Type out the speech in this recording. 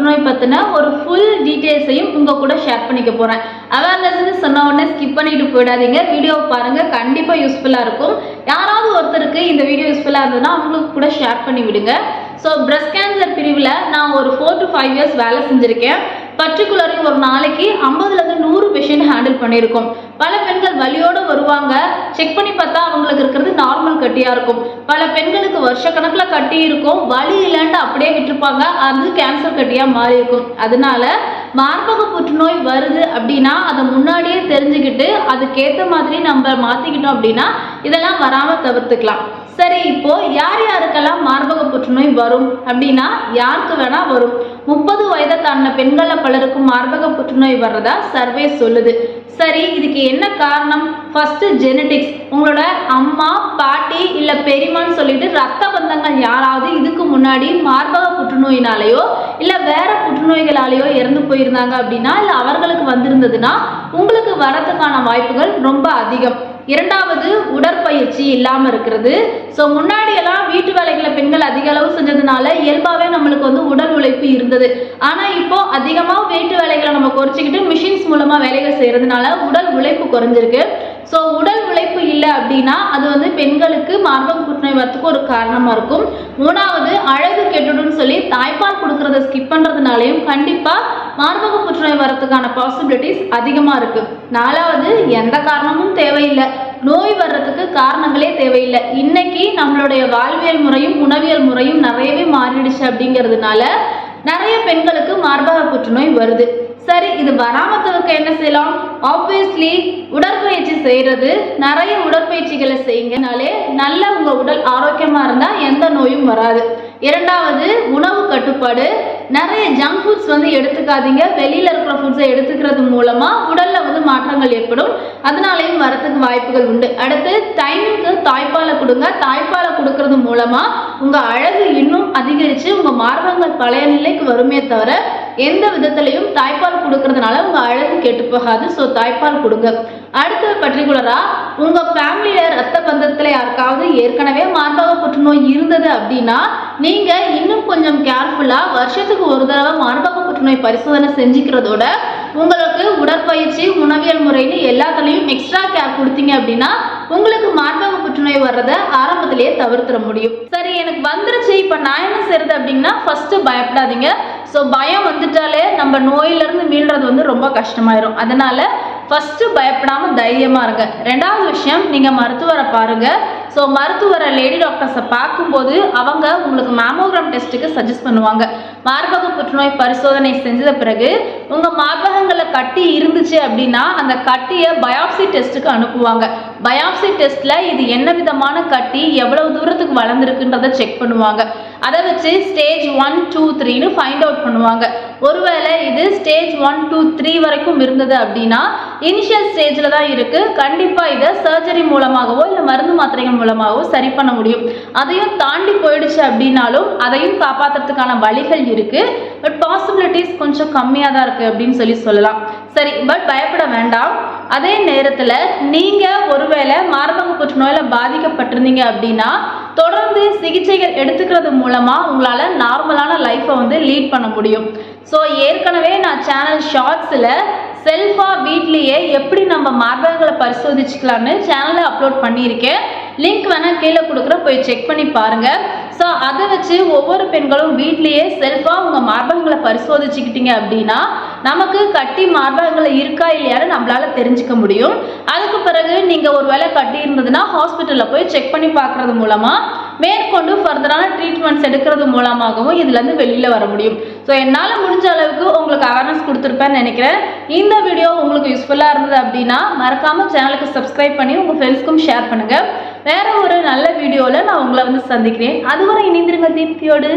புற்றுநோய் பற்றின ஒரு ஃபுல் டீட்டெயில்ஸையும் உங்கள் கூட ஷேர் பண்ணிக்க போகிறேன். அவேர்னஸ்ன்னு சொன்ன உடனே ஸ்கிப் பண்ணிட்டு போயிடாதீங்க. வீடியோவை பாருங்கள், கண்டிப்பாக யூஸ்ஃபுல்லாக இருக்கும். யாராவது ஒருத்தருக்கு இந்த வீடியோ யூஸ்ஃபுல்லாக இருந்ததுன்னா அவங்களுக்கு கூட ஷேர் பண்ணி விடுங்க. ஸோ பிரஸ்ட் கேன்சர் பிரிவில் நான் ஒரு 4 to 5 years வேலை செஞ்சுருக்கேன். பர்டிகுலரி ஒரு நாளைக்கு 50லேருந்து 100 பேஷண்ட் ஹேண்டில் பண்ணியிருக்கோம். பல பெண்கள் வலியோடு வருவாங்க. செக் பண்ணி பார்த்தா அவங்களுக்கு இருக்கிறது நார்மல் கட்டியாக இருக்கும். பல பெண்களுக்கு வருஷக்கணக்கில் கட்டி இருக்கும், வலி இல்லைன்ட்டு அப்படியே விட்டுருப்பாங்க, அது கேன்சர் கட்டியாக மாறி இருக்கும். அதனால மார்பக புற்றுநோய் வருது அப்படின்னா அதை முன்னாடியே தெரிஞ்சுக்கிட்டு அதுக்கேற்ற மாதிரி நம்ம மாற்றிக்கிட்டோம் அப்படின்னா இதெல்லாம் வராமல் தவிர்த்துக்கலாம். சரி, இப்போ யார் யாருக்கெல்லாம் மார்பக புற்றுநோய் வரும் அப்படின்னா யாருக்கு வேணா வரும். 30 வயதை தாண்டின பெண்களில் பலருக்கும் மார்பக புற்றுநோய் வர்றதா சர்வே சொல்லுது. சரி, இதுக்கு என்ன காரணம்? First genetics. உங்களோட அம்மா, பாட்டி இல்லை பெரியம்மான்னு சொல்லிட்டு ரத்த பந்தங்கள் யாராவது இதுக்கு முன்னாடி மார்பக புற்றுநோயினாலேயோ இல்லை வேற புற்றுநோய்களாலேயோ இறந்து போயிருந்தாங்க அப்படின்னா இல்லை அவர்களுக்கு வந்திருந்ததுன்னா உங்களுக்கு வரதுக்கான வாய்ப்புகள் ரொம்ப அதிகம். இரண்டாவது, உடற்பயிற்சி இல்லாமல் இருக்கிறது. ஸோ முன்னாடியெல்லாம் வீட்டு வேலைகளை பெண்கள் அதிக அளவு செஞ்சதுனால இயல்பாகவே நம்மளுக்கு உடல் உழைப்பு இருந்தது. ஆனால் இப்போ அதிகமாக வீட்டு வேலைகளை நம்ம குறைச்சிக்கிட்டு மிஷின்ஸ் மூலமாக வேலைகள் செய்கிறதுனால உடல் உழைப்பு குறைஞ்சிருக்கு. ஸோ உடல் உழைப்பு இல்லை அப்படின்னா அது பெண்களுக்கு மார்பக புற்றுநோய் வரத்துக்கு ஒரு காரணமாக இருக்கும். மூணாவது, அழகு கெட்டுடுன்னு சொல்லி தாய்ப்பால் கொடுக்கறத ஸ்கிப் பண்ணுறதுனாலையும் கண்டிப்பாக மார்பக புற்றுநோய் வரத்துக்கான பாசிபிலிட்டிஸ் அதிகமாக இருக்குது. நாலாவது, எந்த காரணமும் தேவையில்லை, நோய் வர்றதுக்கு காரணங்களே தேவையில்லை. இன்னைக்கு நம்மளுடைய வாழ்வியல் முறையும் உணவியல் முறையும் நிறையவே மாறிடுச்சு. அப்படிங்கிறதுனால நிறைய பெண்களுக்கு மார்பக புற்றுநோய் வருது. சரி, இது வராம தவிர்க்க என்ன செய்யலாம்? ஆப்வியஸ்லி உடற்பயிற்சி செய்யறது. நிறைய உடற்பயிற்சிகளை செய்யுங்கனாலே நல்ல உங்க உடல் ஆரோக்கியமா இருந்தா எந்த நோயும் வராது. இரண்டாவது, உணவு கட்டுப்பாடு. நிறைய ஜங்க் ஃபுட்ஸ் எடுத்துக்காதீங்க. வெளியில இருக்கிற ஃபுட்ஸை எடுத்துக்கிறது மூலமா உடல்ல மாற்றங்கள் ஏற்படும், அதனாலையும் வரத்துக்கு வாய்ப்புகள் உண்டு. அடுத்து, டைமுக்கு தாய்ப்பாலை கொடுங்க. தாய்ப்பாலை கொடுக்கறது மூலமா உங்க அழகு இன்னும் அதிகரிச்சு உங்க மார்பகங்கள் பழைய நிலைக்கு வருமே தவிர எந்த விதத்திலையும் தாய்ப்பால் கொடுக்கறதுனால உங்க அழகு கெட்டு போகாது. ஸோ தாய்ப்பால் கொடுங்க. அடுத்து, பர்டிகுலரா உங்க ஃபேமிலியில ரத்த பந்தத்துல யாருக்காவது ஏற்கனவே மார்பக புற்றுநோய் இருந்தது அப்படின்னா நீங்க இன்னும் கொஞ்சம் கேர்ஃபுல்லா வருஷத்துக்கு ஒரு தடவை மார்பக புற்றுநோய் பரிசோதனை செஞ்சுக்கிறதோட உங்களுக்கு உடற்பயிற்சி, உணவியல் முறைன்னு எல்லாத்துலேயும் எக்ஸ்ட்ரா கேர் கொடுத்தீங்க அப்படின்னா உங்களுக்கு மார்பக புற்றுநோய் வர்றதை ஆரம்பத்திலேயே தவிர்த்திட முடியும். சரி, எனக்கு வந்துருச்சு, இப்போ நான் என்ன செய்யறது அப்படின்னா ஃபர்ஸ்ட் பயப்படாதீங்க. ஸோ பயம் வந்துட்டாலே நம்ம நோயிலிருந்து மீள்றது ரொம்ப கஷ்டமாயிரும். அதனால ஃபர்ஸ்ட் பயப்படாமல் தைரியமாக இருங்க. ரெண்டாவது விஷயம், நீங்கள் மருத்துவரை பாருங்க. ஸோ மருத்துவரை, லேடி டாக்டர்ஸை பார்க்கும்போது அவங்க உங்களுக்கு மேமோகிராம் டெஸ்ட்டுக்கு சஜஸ்ட் பண்ணுவாங்க. மார்பக புற்றுநோய் பரிசோதனை செஞ்சத பிறகு உங்கள் மார்பகங்களில் கட்டி இருந்துச்சு அப்படின்னா அந்த கட்டியை பயாப்சி டெஸ்ட்டுக்கு அனுப்புவாங்க. பயாப்சி டெஸ்ட்டில் இது என்ன விதமான கட்டி, எவ்வளவு தூரத்துக்கு வளர்ந்துருக்குன்றதை செக் பண்ணுவாங்க. அதை வச்சு ஸ்டேஜ் 1, 2, 3ன்னு ஃபைண்ட் அவுட் பண்ணுவாங்க. ஒருவேளை இது ஸ்டேஜ் 1, 2, 3 வரைக்கும் இருந்தது அப்படின்னா இனிஷியல் ஸ்டேஜில் தான் இருக்குது. கண்டிப்பாக இதை சர்ஜரி மூலமாகவோ இல்லை மருந்து மாத்திரைகள் மூலமாகவோ சரி பண்ண முடியும். அதையும் தாண்டி போயிடுச்சு அப்படின்னாலும் அதையும் காப்பாற்றுறதுக்கான வழிகள் இருக்குது. பட் பாசிபிலிட்டிஸ் கொஞ்சம் கம்மியாக தான் இருக்குது அப்படின்னு சொல்லலாம். சரி, பட் பயப்பட வேண்டாம். அதே நேரத்தில் நீங்கள் ஒருவேளை மார்பக புற்றுநோயில் பாதிக்கப்பட்டிருந்தீங்க அப்படின்னா தொடர்ந்து சிகிச்சைகள் எடுத்துக்கிறது மூலமாக உங்களால் நார்மலான லைஃப்பை லீட் பண்ண முடியும். ஸோ ஏற்கனவே நான் சேனல் ஷார்ட்ஸில் செல்ஃபாக வீட்லேயே எப்படி நம்ம மார்பகங்களை பரிசோதிச்சுக்கலான்னு சேனலில் அப்லோட் பண்ணியிருக்கேன். லிங்க் வேணால் கீழே கொடுக்குற, போய் செக் பண்ணி பாருங்கள். ஸோ அதை வச்சு ஒவ்வொரு பெண்களும் வீட்லேயே செல்ஃபாக உங்கள் மார்பகங்களை பரிசோதிச்சுக்கிட்டீங்க அப்படின்னா நமக்கு கட்டி மார்பகங்கள் இருக்கா இல்லையான்னு நம்மளால் தெரிஞ்சுக்க முடியும். அதுக்கு பிறகு நீங்கள் ஒரு வேளை கட்டி இருந்ததுன்னா ஹாஸ்பிட்டலில் போய் செக் பண்ணி பார்க்குறது மூலமாக மேற்கொண்டு ஃபர்தரான ட்ரீட்மெண்ட்ஸ் எடுக்கிறது மூலமாகவும் இதுலேருந்து வெளியில் வர முடியும். ஸோ என்னால் முடிஞ்ச அளவுக்கு உங்களுக்கு அவேர்னஸ் கொடுத்துருப்பேன்னு நினைக்கிறேன். இந்த வீடியோ உங்களுக்கு யூஸ்ஃபுல்லாக இருந்தது அப்படின்னா மறக்காமல் சேனலுக்கு சப்ஸ்கிரைப் பண்ணி உங்கள் ஃப்ரெண்ட்ஸ்க்கும் ஷேர் பண்ணுங்கள். வேற ஒரு நல்ல வீடியோவில் நான் உங்களை சந்திக்கிறேன். அதுவரை இணைந்திருங்க தீப்தியோடு.